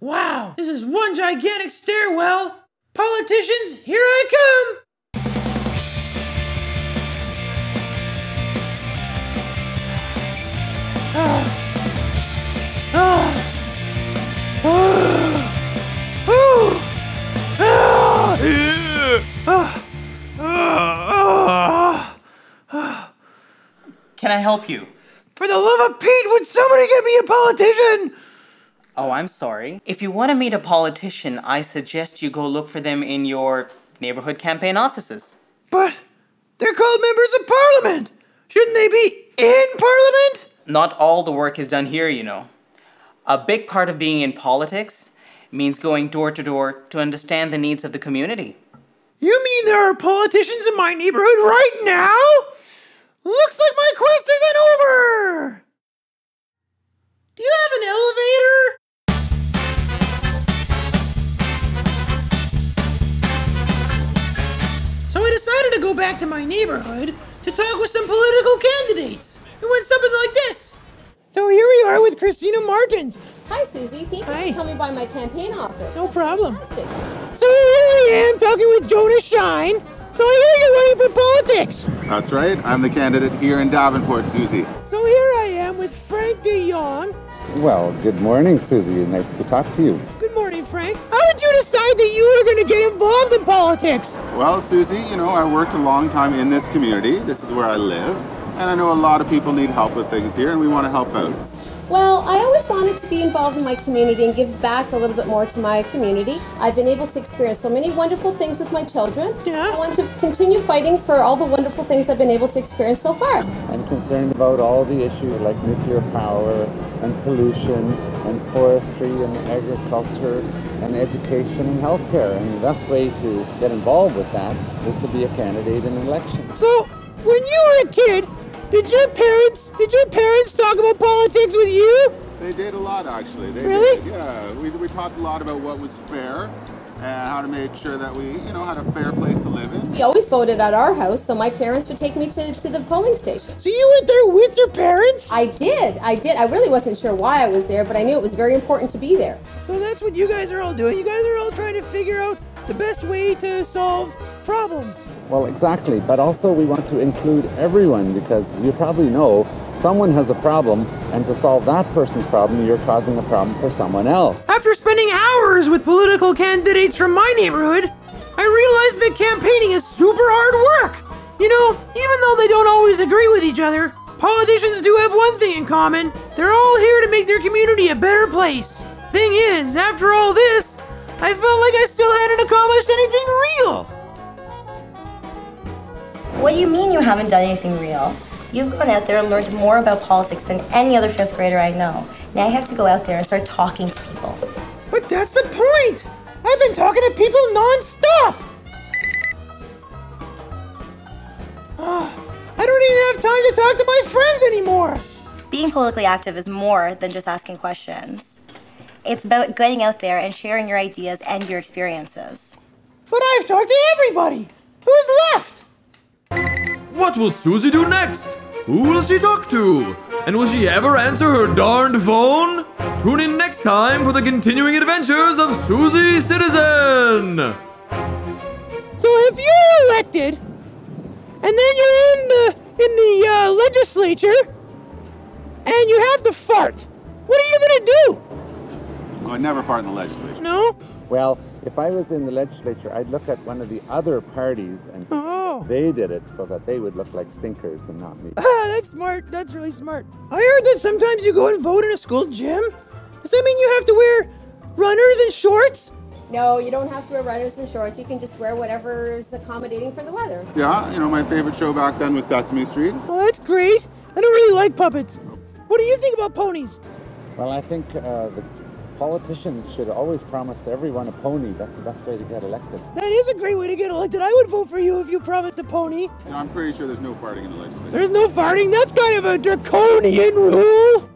Wow, this is one gigantic stairwell. Politicians, here I come! Can I help you? For the love of Pete, would somebody get me a politician? Oh, I'm sorry. If you want to meet a politician, I suggest you go look for them in your neighborhood campaign offices. But they're called members of parliament. Shouldn't they be in parliament? Not all the work is done here, you know. A big part of being in politics means going door to door to understand the needs of the community. You mean there are politicians in my neighborhood right now? Looks like my quest isn't over! Do you have an elevator? So I decided to go back to my neighborhood to talk with some political candidates. It went something like this. So here we are with Christina Martins. Hi, Suzy. Thank you for coming by my campaign office. No problem. Fantastic. So here I am talking with Jonas Shine. So I hear you're running for politics. That's right. I'm the candidate here in Davenport, Suzy. So here I am with Frank de Jong. Well, good morning, Suzy. Nice to talk to you. Good morning, Frank. How did you decide that you were going to get involved in politics? Well, Suzy, I worked a long time in this community. This is where I live. And I know a lot of people need help with things here, and we want to help out. Well, I always wanted to be involved in my community and give back a little bit more to my community. I've been able to experience so many wonderful things with my children. Yeah. I want to continue fighting for all the wonderful things I've been able to experience so far. I'm concerned about all the issues like nuclear power and pollution and forestry and agriculture and education and healthcare. And the best way to get involved with that is to be a candidate in an election. So, when you were a kid, did your parents talk about politics with you? They did a lot, actually. They Really? did. Yeah. We talked a lot about what was fair and how to make sure that we, had a fair place to live in. We always voted at our house, so my parents would take me to the polling station. So you went there with your parents? I did. I really wasn't sure why I was there, but I knew it was very important to be there. So that's what you guys are all doing. You guys are all trying to figure out the best way to solve problems. Well, exactly. But also we want to include everyone because you probably know someone has a problem, and to solve that person's problem, you're causing a problem for someone else. After spending hours with political candidates from my neighborhood, I realized that campaigning is super hard work. Even though they don't always agree with each other, politicians do have one thing in common. They're all here to make their community a better place. Thing is, after all this, I felt like I still hadn't accomplished anything real. What do you mean you haven't done anything real? You've gone out there and learned more about politics than any other fifth grader I know. Now you have to go out there and start talking to people. But that's the point! I've been talking to people non-stop! I don't even have time to talk to my friends anymore! Being politically active is more than just asking questions. It's about getting out there and sharing your ideas and your experiences. But I've talked to everybody! Who's left? What will Suzy do next? Who will she talk to? And will she ever answer her darned phone? Tune in next time for the continuing adventures of Suzy Citizen! So if you're elected, and then you're in the legislature, and you have to fart, what are you gonna do? Oh, I'd never fart in the legislature. No? Well, if I was in the legislature, I'd look at one of the other parties and they did it so that they would look like stinkers and not me. That's smart. That's really smart. I heard that sometimes you go and vote in a school gym. Does that mean you have to wear runners and shorts? No, you don't have to wear runners and shorts. You can just wear whatever is accommodating for the weather. Yeah, my favorite show back then was Sesame Street. Oh, that's great. I don't really like puppets. What do you think about ponies? Well, I think the politicians should always promise everyone a pony. That's the best way to get elected. That is a great way to get elected. I would vote for you if you promised a pony. I'm pretty sure there's no farting in the legislature. There's no farting? That's kind of a draconian rule.